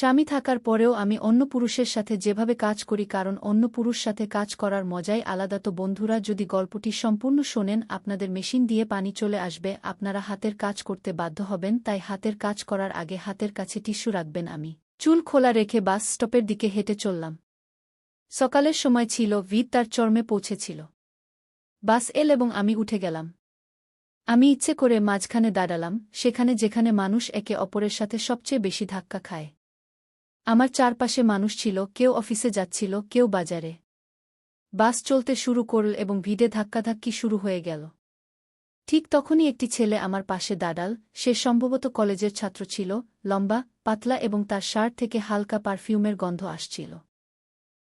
স্বামী থাকার পরেও আমি অন্য পুরুষের সাথে যেভাবে কাজ করি কারণ অন্য পুরুষ সাথে কাজ করার মজাই আলাদা। তো বন্ধুরা, যদি গল্পটি সম্পূর্ণ শোনেন আপনাদের মেশিন দিয়ে পানি চলে আসবে, আপনারা হাতের কাজ করতে বাধ্য হবেন, তাই হাতের কাজ করার আগে হাতের কাছে টিস্যু রাখবেন। আমি চুল খোলা রেখে বাস স্টপের দিকে হেঁটে চললাম। সকালের সময় ছিল, ভিড় তার চরমে পৌঁছেছিল। বাস এল এবং আমি উঠে গেলাম। আমি ইচ্ছে করে মাঝখানে দাঁড়ালাম, সেখানে যেখানে মানুষ একে অপরের সাথে সবচেয়ে বেশি ধাক্কা খায়। আমার চারপাশে মানুষ ছিল, কেউ অফিসে যাচ্ছিল, কেউ বাজারে। বাস চলতে শুরু করল এবং ভিড়ে ধাক্কাধাক্কি শুরু হয়ে গেল। ঠিক তখনই একটি ছেলে আমার পাশে দাঁড়াল। সে সম্ভবত কলেজের ছাত্র ছিল, লম্বা, পাতলা এবং তার শার্ট থেকে হালকা পারফিউমের গন্ধ আসছিল।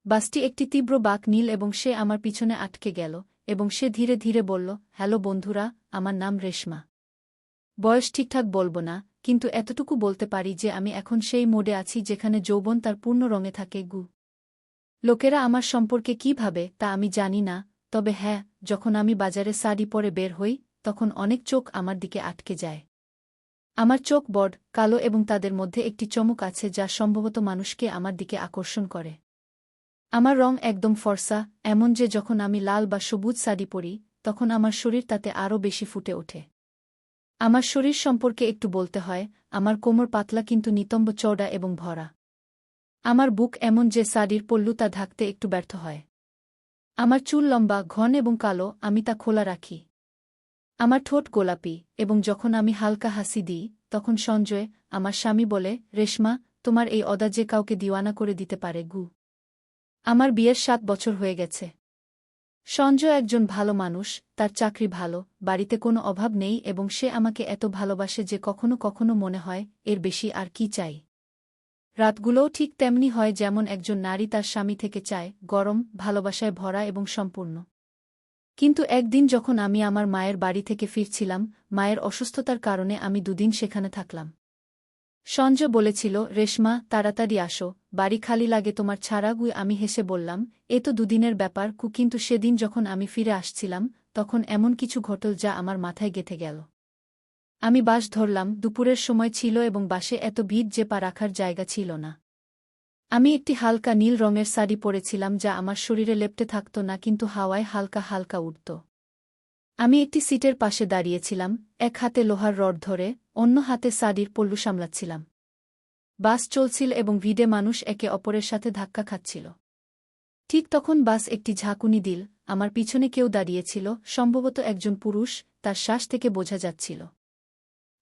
বাসটি একটি তীব্র বাঁক নীল এবং সে আমার পিছনে আটকে গেল এবং সে ধীরে ধীরে বলল, হ্যালো বন্ধুরা, আমার নাম রেশমা। বয়স ঠিকঠাক বলবো না, কিন্তু এতটুকু বলতে পারি যে আমি এখন সেই মোডে আছি যেখানে যৌবন তার পূর্ণ রঙে থাকে। লোকেরা আমার সম্পর্কে কী ভাবে তা আমি জানি না, তবে হ্যাঁ, যখন আমি বাজারে শাড়ি পরে বের হই তখন অনেক চোখ আমার দিকে আটকে যায়। আমার চোখ বড়, কালো এবং তাদের মধ্যে একটি চমক আছে যা সম্ভবত মানুষকে আমার দিকে আকর্ষণ করে। আমার রং একদম ফর্সা, এমন যে যখন আমি লাল বা সবুজ শাড়ি পরি তখন আমার শরীর তাতে আরও বেশি ফুটে ওঠে। আমার শরীর সম্পর্কে একটু বলতে হয়, আমার কোমর পাতলা কিন্তু নিতম্ব চওড়া এবং ভরা। আমার বুক এমন যে শাড়ির পল্লু তা ঢাকতে একটু ব্যর্থ হয়। আমার চুল লম্বা, ঘন এবং কালো, আমি তা খোলা রাখি। আমার ঠোঁট গোলাপি, এবং যখন আমি হালকা হাসি দিই তখন সঞ্জয়, আমার স্বামী, বলে, রেশমা, তোমার এই অদা যে কাউকে দিওয়ানা করে দিতে পারে। আমার বিয়ের 7 বছর হয়ে গেছে। সঞ্জয় একজন ভালো মানুষ, তার চাকরি ভালো, বাড়িতে কোনো অভাব নেই এবং সে আমাকে এত ভালোবাসে যে কখনো কখনো মনে হয় এর বেশি আর কি চাই। রাতগুলোও ঠিক তেমনি হয় যেমন একজন নারী তার স্বামী থেকে চায়, গরম, ভালোবাসায় ভরা এবং সম্পূর্ণ। কিন্তু একদিন যখন আমি আমার মায়ের বাড়ি থেকে ফিরছিলাম, মায়ের অসুস্থতার কারণে আমি 2 দিন সেখানে থাকলাম। সঞ্জয় বলেছিল, রেশমা, তাড়াতাড়ি আসো, বাড়ি খালি লাগে তোমার ছাড়া। আমি হেসে বললাম, এ তো 2 দিনের ব্যাপার। কিন্তু সেদিন যখন আমি ফিরে আসছিলাম তখন এমন কিছু ঘটল যা আমার মাথায় গেঁথে গেল। আমি বাস ধরলাম, দুপুরের সময় ছিল এবং বাসে এত ভিড় যে পা রাখার জায়গা ছিল না। আমি একটি হালকা নীল রঙের শাড়ি পরেছিলাম যা আমার শরীরে লেপ্টে থাকত না কিন্তু হাওয়ায় হালকা হালকা উড়ত। আমি একটি সিটের পাশে দাঁড়িয়েছিলাম, এক হাতে লোহার রড ধরে, অন্য হাতে শাড়ির পল্লু সামলাচ্ছিলাম। বাস চলছিল এবং ভিড়ে মানুষ একে অপরের সাথে ধাক্কা খাচ্ছিল। ঠিক তখন বাস একটি ঝাঁকুনি দিল। আমার পিছনে কেউ দাঁড়িয়েছিল, সম্ভবত একজন পুরুষ, তার শ্বাস থেকে বোঝা যাচ্ছিল।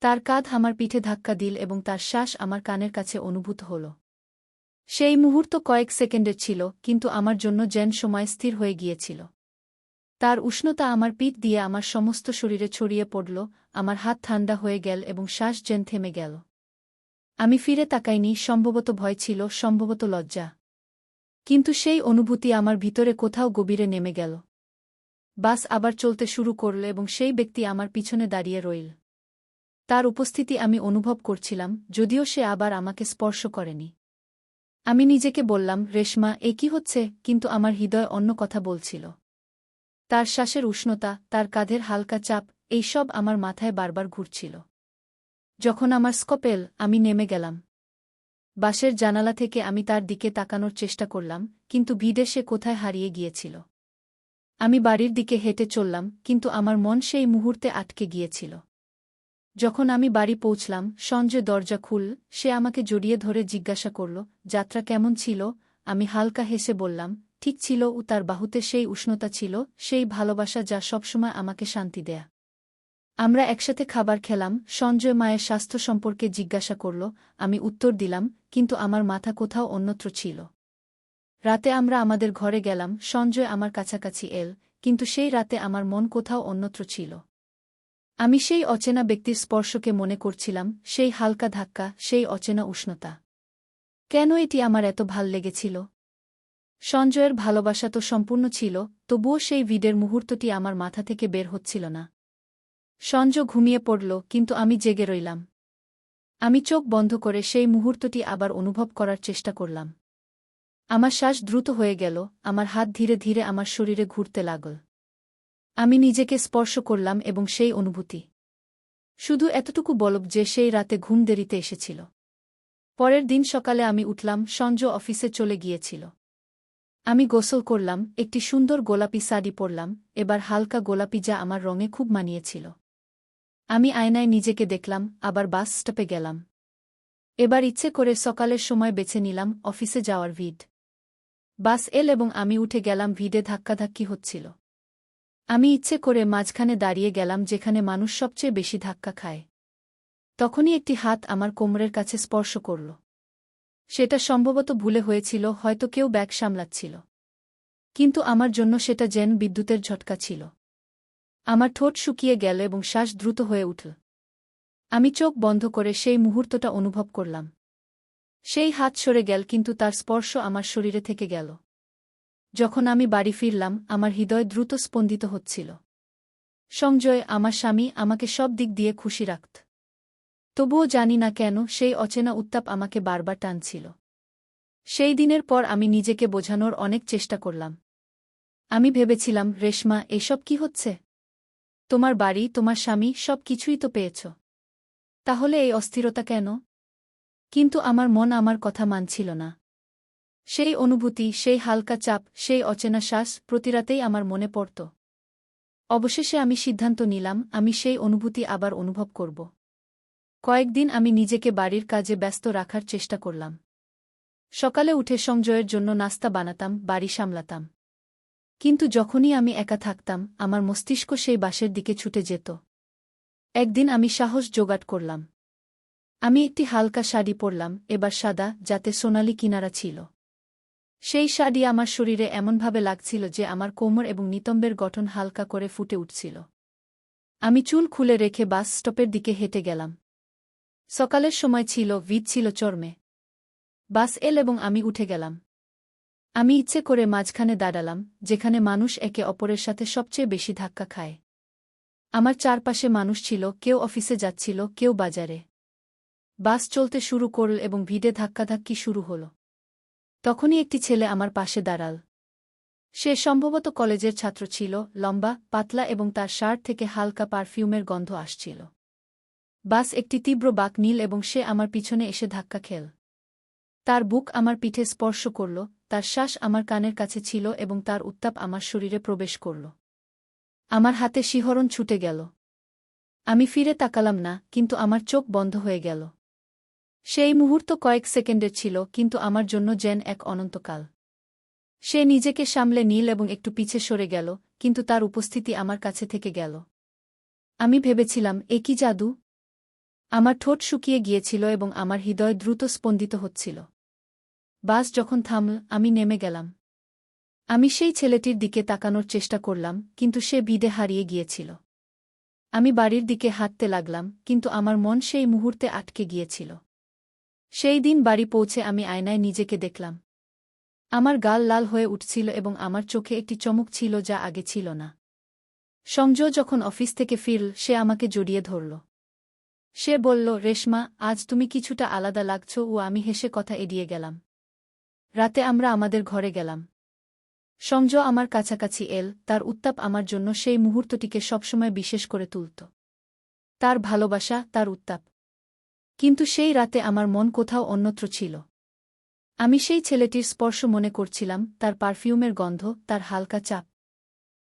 তার কাঁধ আমার পিঠে ধাক্কা দিল এবং তার শ্বাস আমার কানের কাছে অনুভূত হল। সেই মুহূর্ত কয়েক সেকেন্ডের ছিল, কিন্তু আমার জন্য যেন সময় স্থির হয়ে গিয়েছিল। তার উষ্ণতা আমার পিঠ দিয়ে আমার সমস্ত শরীরে ছড়িয়ে পড়ল, আমার হাত ঠান্ডা হয়ে গেল এবং শ্বাস যেন থেমে গেল। আমি ফিরে তাকাইনি, সম্ভবত ভয় ছিল, সম্ভবত লজ্জা। কিন্তু সেই অনুভূতি আমার ভিতরে কোথাও গভীরে নেমে গেল। বাস আবার চলতে শুরু করল এবং সেই ব্যক্তি আমার পিছনে দাঁড়িয়ে রইল। তার উপস্থিতি আমি অনুভব করছিলাম, যদিও সে আবার আমাকে স্পর্শ করেনি। আমি নিজেকে বললাম, রেশমা, এ কি হচ্ছে? কিন্তু আমার হৃদয় অন্য কথা বলছিল। তার শ্বাসের উষ্ণতা, তার কাঁধের হালকা চাপ, এইসব আমার মাথায় বারবার ঘুরছিল। যখন আমার স্কপেল, আমি নেমে গেলাম। বাসের জানালা থেকে আমি তার দিকে তাকানোর চেষ্টা করলাম, কিন্তু ভিড়ে সে কোথায় হারিয়ে গিয়েছিল। আমি বাড়ির দিকে হেঁটে চললাম, কিন্তু আমার মন সেই মুহূর্তে আটকে গিয়েছিল। যখন আমি বাড়ি পৌঁছলাম, সঞ্জয় দরজা খুল, সে আমাকে জড়িয়ে ধরে জিজ্ঞাসা করল, যাত্রা কেমন ছিল? আমি হালকা হেসে বললাম, ঠিক ছিল। তার বাহুতে সেই উষ্ণতা ছিল, সেই ভালোবাসা যা সবসময় আমাকে শান্তি দেয়া। আমরা একসাথে খাবার খেলাম, সঞ্জয় মায়ের স্বাস্থ্য সম্পর্কে জিজ্ঞাসা করল, আমি উত্তর দিলাম, কিন্তু আমার মাথা কোথাও অন্যত্র ছিল। রাতে আমরা আমাদের ঘরে গেলাম, সঞ্জয় আমার কাছাকাছি এল, কিন্তু সেই রাতে আমার মন কোথাও অন্যত্র ছিল। আমি সেই অচেনা ব্যক্তির স্পর্শকে মনে করছিলাম, সেই হালকা ধাক্কা, সেই অচেনা উষ্ণতা। কেন এটি আমার এত ভাল লেগেছিল? সঞ্জয়ের ভালোবাসা তো সম্পূর্ণ ছিল, তবুও সেই ভিড়ের মুহূর্তটি আমার মাথা থেকে বের হচ্ছিল না। সঞ্জয় ঘুমিয়ে পড়ল, কিন্তু আমি জেগে রইলাম। আমি চোখ বন্ধ করে সেই মুহূর্তটি আবার অনুভব করার চেষ্টা করলাম। আমার শ্বাস দ্রুত হয়ে গেল, আমার হাত ধীরে ধীরে আমার শরীরে ঘুরতে লাগল। আমি নিজেকে স্পর্শ করলাম এবং সেই অনুভূতি। শুধু এতটুকু বলব যে সেই রাতে ঘুম দেরিতে এসেছিল। পরের দিন সকালে আমি উঠলাম, সঞ্জু অফিসে চলে গিয়েছিল। আমি গোসল করলাম, একটি সুন্দর গোলাপি শাড়ি পরলাম, এবার হালকা গোলাপি যা আমার রঙে খুব মানিয়েছিল। আমি আয়নায় নিজেকে দেখলাম, আবার বাস স্টপে গেলাম। এবার ইচ্ছে করে সকালের সময় বেছে নিলাম অফিসে যাওয়ার ভিড়। বাস এল এবং আমি উঠে গেলাম, ভিড়ে ধাক্কাধাক্কি হচ্ছিল। আমি ইচ্ছে করে মাঝখানে দাঁড়িয়ে গেলাম যেখানে মানুষ সবচেয়ে বেশি ধাক্কা খায়। তখনই একটি হাত আমার কোমরের কাছে স্পর্শ করল। সেটা সম্ভবত ভুলে হয়েছিল, হয়তো কেউ ব্যাগ সামলাচ্ছিল। কিন্তু আমার জন্য সেটা যেন বিদ্যুতের ঝটকা ছিল। আমার ঠোঁট শুকিয়ে গেল এবং শ্বাস দ্রুত হয়ে উঠল। আমি চোখ বন্ধ করে সেই মুহূর্তটা অনুভব করলাম। সেই হাত সরে গেল, কিন্তু তার স্পর্শ আমার শরীরে থেকে গেল। যখন আমি বাড়ি ফিরলাম, আমার হৃদয় দ্রুত স্পন্দিত হচ্ছিল। সঞ্জয়, আমার স্বামী, আমাকে সব দিক দিয়ে খুশি রাখত। তবুও জানি না কেন সেই অচেনা উত্তাপ আমাকে বারবার টানছিল। সেই দিনের পর আমি নিজেকে বোঝানোর অনেক চেষ্টা করলাম। আমি ভেবেছিলাম, রেশমা, এসব কি হচ্ছে? তোমার বাড়ি, তোমার স্বামী, সব কিছুই তো পেয়েছ। তাহলে এই অস্থিরতা কেন? কিন্তু আমার মন আমার কথা মানছিল না। সেই অনুভূতি, সেই হালকা চাপ, সেই অচেনা শ্বাস প্রতি রাতেই আমার মনে পড়ত। অবশেষে আমি সিদ্ধান্ত নিলাম, আমি সেই অনুভূতি আবার অনুভব করব। কয়েকদিন আমি নিজেকে বাড়ির কাজে ব্যস্ত রাখার চেষ্টা করলাম। সকালে উঠে সঞ্জয়ের জন্য নাস্তা বানাতাম, বাড়ি সামলাতাম। কিন্তু যখনই আমি একা থাকতাম, আমার মস্তিষ্ক সেই বাসের দিকে ছুটে যেত। একদিন আমি সাহস জোগাড় করলাম। আমি একটি হালকা শাড়ি পরলাম, এবার সাদা, যাতে সোনালি কিনারা ছিল। সেই শাড়ি আমার শরীরে এমনভাবে লাগছিল যে আমার কোমর এবং নিতম্বের গঠন হালকা করে ফুটে উঠছিল। আমি চুল খুলে রেখে বাস স্টপের দিকে হেঁটে গেলাম। সকালের সময় ছিল, ভিড় ছিল চরমে। বাস এল এবং আমি উঠে গেলাম। আমি ইচ্ছে করে মাঝখানে দাঁড়ালাম, যেখানে মানুষ একে অপরের সাথে সবচেয়ে বেশি ধাক্কা খায়। আমার চারপাশে মানুষ ছিল, কেউ অফিসে যাচ্ছিল, কেউ বাজারে। বাস চলতে শুরু করল এবং ভিড়ে ধাক্কাধাক্কি শুরু হল। তখনই একটি ছেলে আমার পাশে দাঁড়াল। সে সম্ভবত কলেজের ছাত্র ছিল, লম্বা, পাতলা এবং তার শার্ট থেকে হালকা পারফিউমের গন্ধ আসছিল। বাস একটি তীব্র বাঁক নিল এবং সে আমার পিছনে এসে ধাক্কা খেল। তার বুক আমার পিঠে স্পর্শ করল, তার শ্বাস আমার কানের কাছে ছিল এবং তার উত্তাপ আমার শরীরে প্রবেশ করল। আমার হাতে শিহরণ ছুটে গেল। আমি ফিরে তাকালাম না, কিন্তু আমার চোখ বন্ধ হয়ে গেল। সেই মুহূর্ত কয়েক সেকেন্ডের ছিল, কিন্তু আমার জন্য যেন এক অনন্তকাল। সে নিজেকে সামলে নিল এবং একটু পিছে সরে গেল, কিন্তু তার উপস্থিতি আমার কাছে থেকে গেল। আমি ভেবেছিলাম, এ কি জাদু? আমার ঠোঁট শুকিয়ে গিয়েছিল এবং আমার হৃদয় দ্রুত স্পন্দিত হচ্ছিল। বাস যখন থামল, আমি নেমে গেলাম। আমি সেই ছেলেটির দিকে তাকানোর চেষ্টা করলাম, কিন্তু সে ভিড়ে হারিয়ে গিয়েছিল। আমি বাড়ির দিকে হাঁটতে লাগলাম, কিন্তু আমার মন সেই মুহূর্তে আটকে গিয়েছিল। সেই দিন বাড়ি পৌঁছে আমি আয়নায় নিজেকে দেখলাম। আমার গাল লাল হয়ে উঠছিল এবং আমার চোখে একটি চমক ছিল যা আগে ছিল না। সঞ্জয় যখন অফিস থেকে ফিরল, সে আমাকে জড়িয়ে ধরল। সে বলল, রেশমা, আজ তুমি কিছুটা আলাদা লাগছ। ও আমি হেসে কথা এড়িয়ে গেলাম। রাতে আমরা আমাদের ঘরে গেলাম। সঞ্জয় আমার কাছাকাছি এল, তার উত্তাপ আমার জন্য সেই মুহূর্তটিকে সবসময় বিশেষ করে তুলত। তার ভালোবাসা, তার উত্তাপ। কিন্তু সেই রাতে আমার মন কোথাও অন্যত্র ছিল। আমি সেই ছেলেটির স্পর্শ মনে করছিলাম, তার পারফিউমের গন্ধ, তার হালকা চাপ।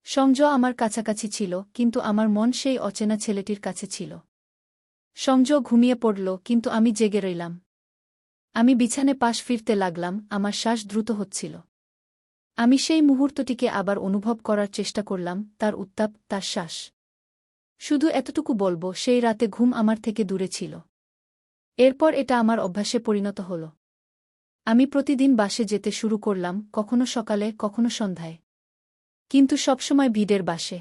সঞ্জয় আমার কাছাকাছি ছিল, কিন্তু আমার মন সেই অচেনা ছেলেটির কাছে ছিল। সঞ্জয় ঘুমিয়ে পড়ল, কিন্তু আমি জেগে রইলাম। আমি বিছানে পাশ ফিরতে লাগলাম, আমার শ্বাস দ্রুত হচ্ছিল। আমি সেই মুহূর্তটিকে আবার অনুভব করার চেষ্টা করলাম, তার উত্তাপ, তার শ্বাস। শুধু এতটুকু বলবো, সেই রাতে ঘুম আমার থেকে দূরে ছিল। এরপর এটা আমার অভ্যাসে পরিণত হল। আমি প্রতিদিন বাসে যেতে শুরু করলাম, কখনো সকালে, কখনো সন্ধ্যায়। কিন্তু সবসময় ভিড়ের বাসে।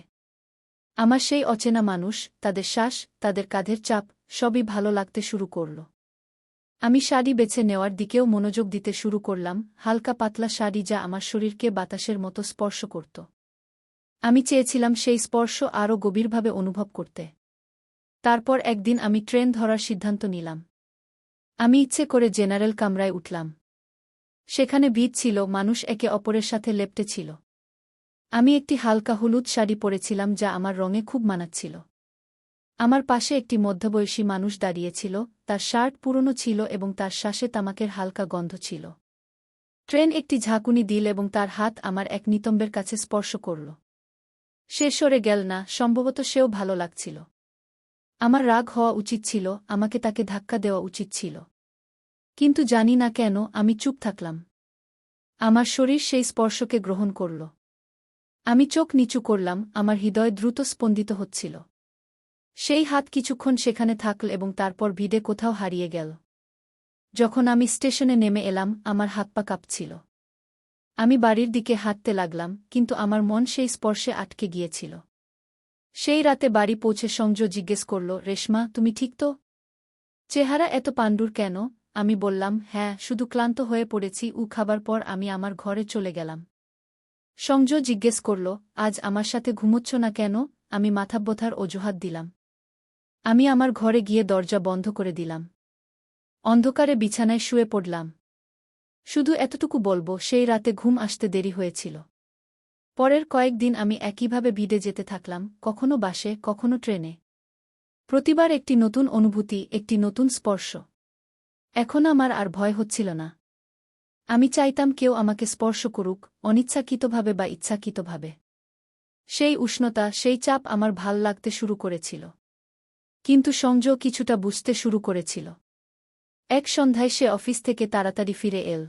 আমার সেই অচেনা মানুষ, তাদের শ্বাস, তাদের কাঁধের চাপ, সবই ভালো লাগতে শুরু করল। আমি শাড়ি বেছে নেওয়ার দিকেও মনোযোগ দিতে শুরু করলাম, হালকা পাতলা শাড়ি যা আমার শরীরকে বাতাসের মতো স্পর্শ করত। আমি চেয়েছিলাম সেই স্পর্শ আরও গভীরভাবে অনুভব করতে। তারপর একদিন আমি ট্রেন ধরার সিদ্ধান্ত নিলাম। আমি ইচ্ছে করে জেনারেল কামরায় উঠলাম। সেখানে ভিড় ছিল, মানুষ একে অপরের সাথে লেপ্টে ছিল। আমি একটি হালকা হলুদ শাড়ি পরেছিলাম যা আমার রঙে খুব মানাচ্ছিল। আমার পাশে একটি মধ্যবয়সী মানুষ দাঁড়িয়েছিল, তার শার্ট পুরনো ছিল এবং তার শ্বাসে তামাকের হালকা গন্ধ ছিল। ট্রেন একটি ঝাঁকুনি দিল এবং তার হাত আমার এক নিতম্বের কাছে স্পর্শ করল। সে সরে গেল না, সম্ভবত সেও ভালো লাগছিল। আমার রাগ হওয়া উচিত ছিল, আমাকে তাকে ধাক্কা দেওয়া উচিত ছিল। কিন্তু জানি না কেন আমি চুপ থাকলাম। আমার শরীর সেই স্পর্শকে গ্রহণ করল। আমি চোখ নিচু করলাম, আমার হৃদয় দ্রুত স্পন্দিত হচ্ছিল। সেই হাত কিছুক্ষণ সেখানে থাকল এবং তারপর ভিড়ে কোথাও হারিয়ে গেল। যখন আমি স্টেশনে নেমে এলাম, আমার হাত পা কাঁপছিল। আমি বাড়ির দিকে হাঁটতে লাগলাম, কিন্তু আমার মন সেই স্পর্শে আটকে গিয়েছিল। সেই রাতে বাড়ি পৌঁছে সংজয় জিজ্ঞেস করল, রেশমা, তুমি ঠিক তো? চেহারা এত পাণ্ডুর কেন? আমি বললাম, হ্যাঁ, শুধু ক্লান্ত হয়ে পড়েছি। খাবার পর আমি আমার ঘরে চলে গেলাম। সংজয় জিজ্ঞেস করল, আজ আমার সাথে ঘুমোচ্ছ না কেন? আমি মাথা ব্যথার অজুহাত দিলাম। আমি আমার ঘরে গিয়ে দরজা বন্ধ করে দিলাম। অন্ধকারে বিছানায় শুয়ে পড়লাম। শুধু এতটুকু বলবো, সেই রাতে ঘুম আসতে দেরি হয়েছিল। পরের কয়েকদিন আমি একইভাবে ভিড়ে যেতে থাকলাম, কখনো বাসে, কখনো ট্রেনে। প্রতিবার একটি নতুন অনুভূতি, একটি নতুন স্পর্শ। এখন আমার আর ভয় হচ্ছিল না। আমি চাইতাম কেউ আমাকে স্পর্শ করুক, অনিচ্ছাকৃতভাবে বা ইচ্ছাকৃতভাবে। সেই উষ্ণতা, সেই চাপ আমার ভাল লাগতে শুরু করেছিল। কিন্তু সংজয় কিছুটা বুঝতে শুরু করেছিল। এক সন্ধ্যায় সে অফিস থেকে তাড়াতাড়ি ফিরে এল।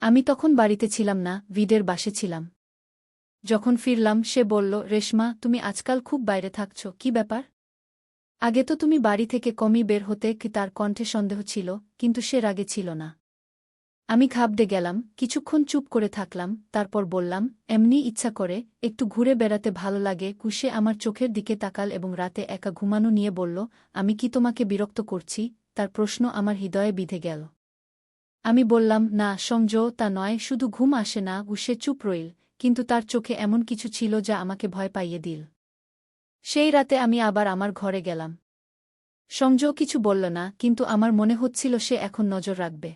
আমি তখন বাড়িতে ছিলাম না, ভিডের বাসে ছিলাম। যখন ফিরলাম সে বলল, রেশমা, তুমি আজকাল খুব বাইরে থাকছ, কি ব্যাপার? আগে তো তুমি বাড়ি থেকে কমই বের হতে। কি? তার কণ্ঠে সন্দেহ ছিল, কিন্তু সে রাগে ছিল না। আমি ঘাবড়ে গেলাম, কিছুক্ষণ চুপ করে থাকলাম, তারপর বললাম, এমনি ইচ্ছা করে, একটু ঘুরে বেড়াতে ভালো লাগে। সে আমার চোখের দিকে তাকাল এবং রাতে একা ঘুমানো নিয়ে বলল, আমি কি তোমাকে বিরক্ত করছি? তার প্রশ্ন আমার হৃদয়ে বিঁধে গেল। আমি বললাম, না সংজয়, তা নয়, শুধু ঘুম আসে না। সে চুপ রইল, কিন্তু তার চোখে এমন কিছু ছিল যা আমাকে ভয় পাইয়ে দিল। সেই রাতে আমি আবার আমার ঘরে গেলাম। সংজয় কিছু বলল না, কিন্তু আমার মনে হচ্ছিল সে এখন নজর রাখবে।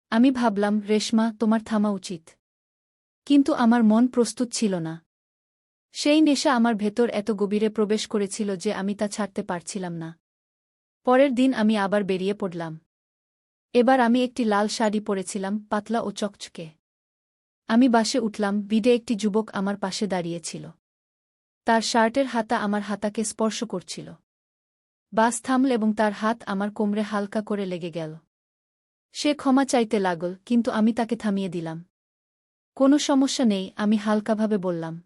আমি ভাবলাম, রেশমা, তোমার থামা উচিত। কিন্তু আমার মন প্রস্তুত ছিল না। সেই নেশা আমার ভেতর এত গভীরে প্রবেশ করেছিল যে আমি তা ছাড়তে পারছিলাম না। পরের দিন আমি আবার বেরিয়ে পড়লাম। এবার আমি একটি লাল শাড়ি পরেছিলাম, পাতলা ও চকচকে। আমি বাসে উঠলাম, ভিড়ে একটি যুবক আমার পাশে দাঁড়িয়েছিল। তার শার্টের হাতা আমার হাতাকে স্পর্শ করছিল। বাস থামল এবং তার হাত আমার কোমরে হালকা করে লেগে গেল। সে ক্ষমা চাইতে লাগল, কিন্তু আমি তাকে থামিয়ে দিলাম। কোনো সমস্যা নেই, আমি হালকাভাবে বললাম।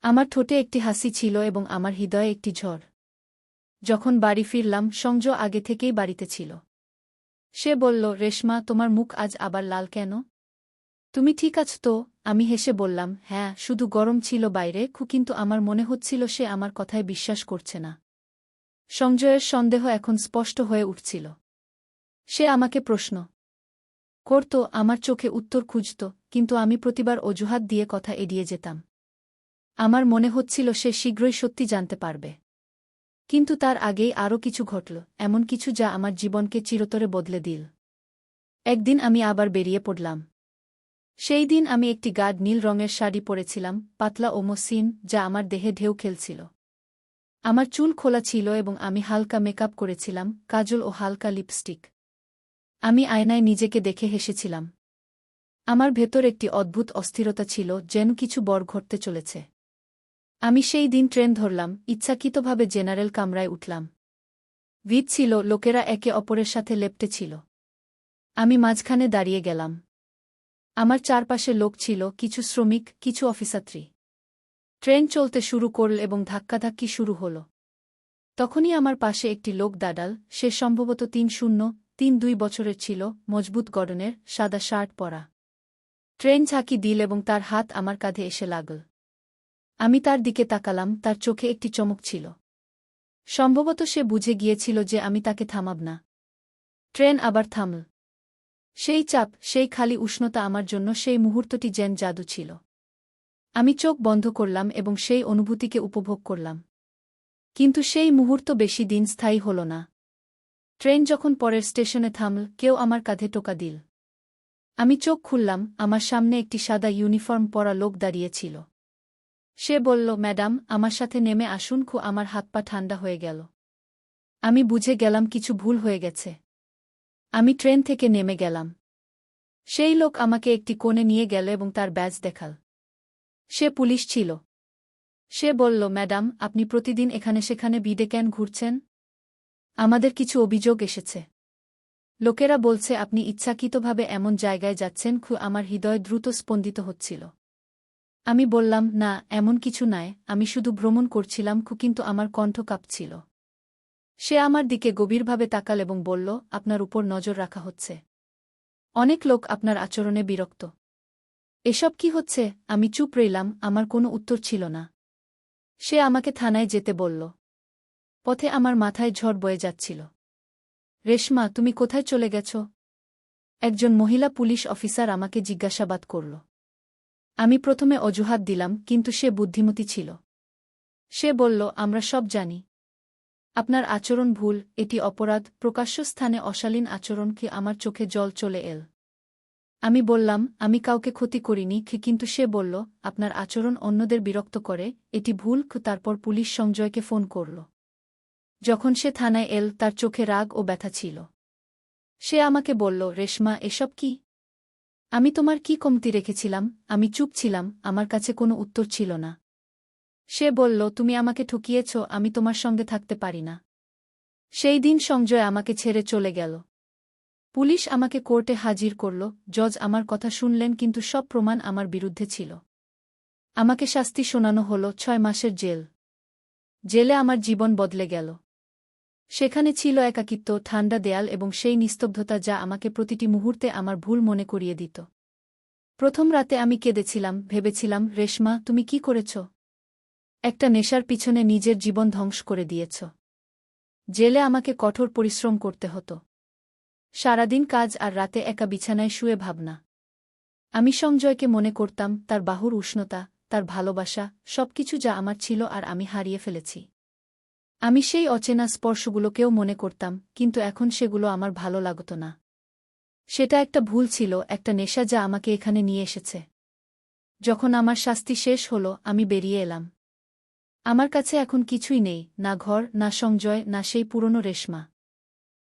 আমার ঠোঁটে একটি হাসি ছিল এবং আমার হৃদয়ে একটি ঝড়। যখন বাড়ি ফিরলাম, সংজয় আগে থেকেই বাড়িতে ছিল। সে বলল, রেশমা, তোমার মুখ আজ আবার লাল কেন? তুমি ঠিক আছ তো? আমি হেসে বললাম, হ্যাঁ, শুধু গরম ছিল বাইরে, কিন্তু আমার মনে হচ্ছিল সে আমার কথায় বিশ্বাস করছে না। সংজয়ের সন্দেহ এখন স্পষ্ট হয়ে উঠছিল। সে আমাকে প্রশ্ন করত, আমার চোখে উত্তর খুঁজত, কিন্তু আমি প্রতিবার অজুহাত দিয়ে কথা এড়িয়ে যেতাম। আমার মনে হচ্ছিল সে শীঘ্রই সত্যি জানতে পারবে। কিন্তু তার আগেই আরও কিছু ঘটল, এমন কিছু যা আমার জীবনকে চিরতরে বদলে দিল। একদিন আমি আবার বেরিয়ে পড়লাম। সেই দিন আমি একটি গাঢ় নীল রঙের শাড়ি পরেছিলাম, পাতলা ও মসৃণ, যা আমার দেহে ঢেউ খেলছিল। আমার চুল খোলা ছিল এবং আমি হালকা মেকআপ করেছিলাম, কাজল ও হালকা লিপস্টিক। আমি আয়নায় নিজেকে দেখে হেসেছিলাম। আমার ভেতর একটি অদ্ভুত অস্থিরতা ছিল, যেন কিছু বড় ঘটতে চলেছে। আমি সেই দিন ট্রেন ধরলাম, ইচ্ছাকৃতভাবে জেনারেল কামরায় উঠলাম। ভিড় ছিল, লোকেরা একে অপরের সাথে লেপ্টে ছিল। আমি মাঝখানে দাঁড়িয়ে গেলাম। আমার চারপাশে লোক ছিল, কিছু শ্রমিক, কিছু অফিসযাত্রী। ট্রেন চলতে শুরু করল এবং ধাক্কাধাক্কি শুরু হল। তখনই আমার পাশে একটি লোক দাঁড়াল। সে সম্ভবত ৩-০-৩-২ বছরের ছিল, মজবুত গড়নের, সাদা শার্ট পরা। ট্রেন ঝাঁকি দিল এবং তার হাত আমার কাঁধে এসে লাগল। আমি তার দিকে তাকালাম, তার চোখে একটি চমক ছিল। সম্ভবত সে বুঝে গিয়েছিল যে আমি তাকে থামাব না। ট্রেন আবার থামল। সেই চাপ, সেই খালি উষ্ণতা আমার জন্য সেই মুহূর্তটি যেন জাদু ছিল। আমি চোখ বন্ধ করলাম এবং সেই অনুভূতিকে উপভোগ করলাম। কিন্তু সেই মুহূর্ত বেশি দিন স্থায়ী হল না। ট্রেন যখন পরের স্টেশনে থামল, কেউ আমার কাঁধে টোকা দিল। আমি চোখ খুললাম, আমার সামনে একটি সাদা ইউনিফর্ম পরা লোক দাঁড়িয়েছিল। সে বলল, ম্যাডাম, আমার সাথে নেমে আসুন। আমার হাত পা ঠান্ডা হয়ে গেল। আমি বুঝে গেলাম কিছু ভুল হয়ে গেছে। আমি ট্রেন থেকে নেমে গেলাম। সেই লোক আমাকে একটি কোণে নিয়ে গেল এবং তার ব্যাজ দেখাল। সে পুলিশ ছিল। সে বলল, ম্যাডাম, আপনি প্রতিদিন এখানে সেখানে বিডে কেন ঘুরছেন? আমাদের কিছু অভিযোগ এসেছে। লোকেরা বলছে আপনি ইচ্ছাকৃতভাবে এমন জায়গায় যাচ্ছেন। আমার হৃদয় দ্রুত স্পন্দিত হচ্ছিল। আমি বললাম, না, এমন কিছু নয়, আমি শুধু ভ্রমণ করছিলাম। কিন্তু আমার কণ্ঠ কাঁপছিল। সে আমার দিকে গভীরভাবে তাকাল এবং বলল, আপনার উপর নজর রাখা হচ্ছে। অনেক লোক আপনার আচরণে বিরক্ত। এসব কি হচ্ছে? আমি চুপ রইলাম, আমার কোনো উত্তর ছিল না। সে আমাকে থানায় যেতে বলল। পথে আমার মাথায় ঝড় বয়ে যাচ্ছিল। রেশমা, তুমি কোথায় চলে গেছ? একজন মহিলা পুলিশ অফিসার আমাকে জিজ্ঞাসাবাদ করল। আমি প্রথমে অজুহাত দিলাম, কিন্তু সে বুদ্ধিমতী ছিল। সে বলল, আমরা সব জানি। আপনার আচরণ ভুল, এটি অপরাধ, প্রকাশ্য স্থানে অশালীন আচরণ। কি আমার চোখে জল চলে এল। আমি বললাম, আমি কাউকে ক্ষতি করিনি। কিন্তু সে বলল, আপনার আচরণ অন্যদের বিরক্ত করে, এটি ভুল। তারপর পুলিশ সংজয়কে ফোন করল। যখন সে থানায় এল, তার চোখে রাগ ও ব্যথা ছিল। সে আমাকে বলল, রেশমা, এসব কি? আমি তোমার কি কমতি রেখেছিলাম? আমি চুপ ছিলাম, আমার কাছে কোনো উত্তর ছিল না। সে বলল, তুমি আমাকে ঠকিয়েছ, আমি তোমার সঙ্গে থাকতে পারি না। সেই দিন সংজয় আমাকে ছেড়ে চলে গেল। পুলিশ আমাকে কোর্টে হাজির করল। জজ আমার কথা শুনলেন, কিন্তু সব প্রমাণ আমার বিরুদ্ধে ছিল। আমাকে শাস্তি শোনানো হল 6 মাসের জেল। জেলে আমার জীবন বদলে গেল। সেখানে ছিল একাকিত্ব, ঠান্ডা দেয়াল এবং সেই নিস্তব্ধতা যা আমাকে প্রতিটি মুহূর্তে আমার ভুল মনে করিয়ে দিত। প্রথম রাতে আমি কেঁদেছিলাম, ভেবেছিলাম, রেশমা, তুমি কি করেছ? একটা নেশার পিছনে নিজের জীবন ধ্বংস করে দিয়েছ। জেলে আমাকে কঠোর পরিশ্রম করতে হতো। সারাদিন কাজ আর রাতে একা বিছানায় শুয়ে ভাবনা। আমি সংজয়কে মনে করতাম, তার বাহুর উষ্ণতা, তার ভালোবাসা, সবকিছু যা আমার ছিল আর আমি হারিয়ে ফেলেছি। আমি সেই অচেনা স্পর্শগুলোকেও মনে করতাম, কিন্তু এখন সেগুলো আমার ভালো লাগত না। সেটা একটা ভুল ছিল, একটা নেশা যা আমাকে এখানে নিয়ে এসেছে। যখন আমার শাস্তি শেষ হল, আমি বেরিয়ে এলাম। আমার কাছে এখন কিছুই নেই, না ঘর, না সংজয়, না সেই পুরনো রেশমা।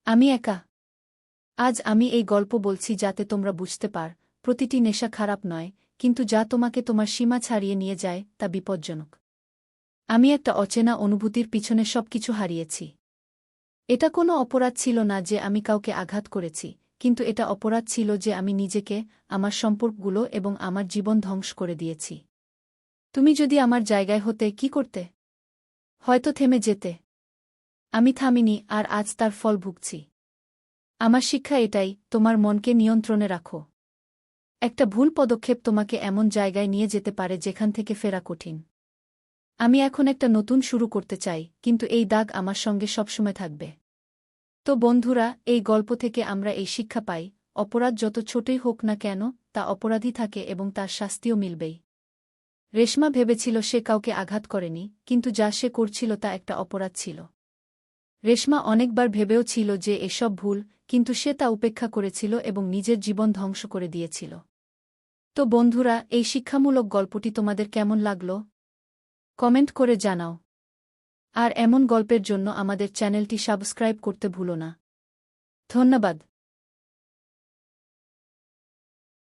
আমি একা। আজ আমি এই গল্প বলছি যাতে তোমরা বুঝতে পার, প্রতিটি নেশা খারাপ নয়, কিন্তু যা তোমাকে তোমার সীমা ছাড়িয়ে নিয়ে যায়, তা বিপজ্জনক। আমি একটা অচেনা অনুভূতির পিছনে সবকিছু হারিয়েছি। এটা কোনো অপরাধ ছিল না যে আমি কাউকে আঘাত করেছি, কিন্তু এটা অপরাধ ছিল যে আমি নিজেকে, আমার সম্পর্কগুলো এবং আমার জীবন ধ্বংস করে দিয়েছি। তুমি যদি আমার জায়গায় হতে, কি করতে? হয়তো থেমে যেতে। আমি থামিনি, আর আজ তার ফল ভুগছি। আমার শিক্ষা এটাই, তোমার মনকে নিয়ন্ত্রণে রাখো। একটা ভুল পদক্ষেপ তোমাকে এমন জায়গায় নিয়ে যেতে পারে যেখান থেকে ফেরা কঠিন। আমি এখন একটা নতুন শুরু করতে চাই, কিন্তু এই দাগ আমার সঙ্গে সবসময় থাকবে। তো বন্ধুরা, এই গল্প থেকে আমরা এই শিক্ষা পাই, অপরাধ যত ছোটই হোক না কেন, তা অপরাধী থাকে এবং তার শাস্তিও মিলবেই। রেশমা ভেবেছিল সে কাউকে আঘাত করেনি, কিন্তু যা সে করছিল তা একটা অপরাধ ছিল। রেশমা অনেকবার ভেবেও ছিল যে এসব ভুল, কিন্তু সে তা উপেক্ষা করেছিল এবং নিজের জীবন ধ্বংস করে দিয়েছিল। তো বন্ধুরা, এই শিক্ষামূলক গল্পটি তোমাদের কেমন লাগলো? কমেন্ট করে জানাও। আর এমন গল্পের জন্য আমাদের চ্যানেলটি সাবস্ক্রাইব করতে ভুলো না। ধন্যবাদ।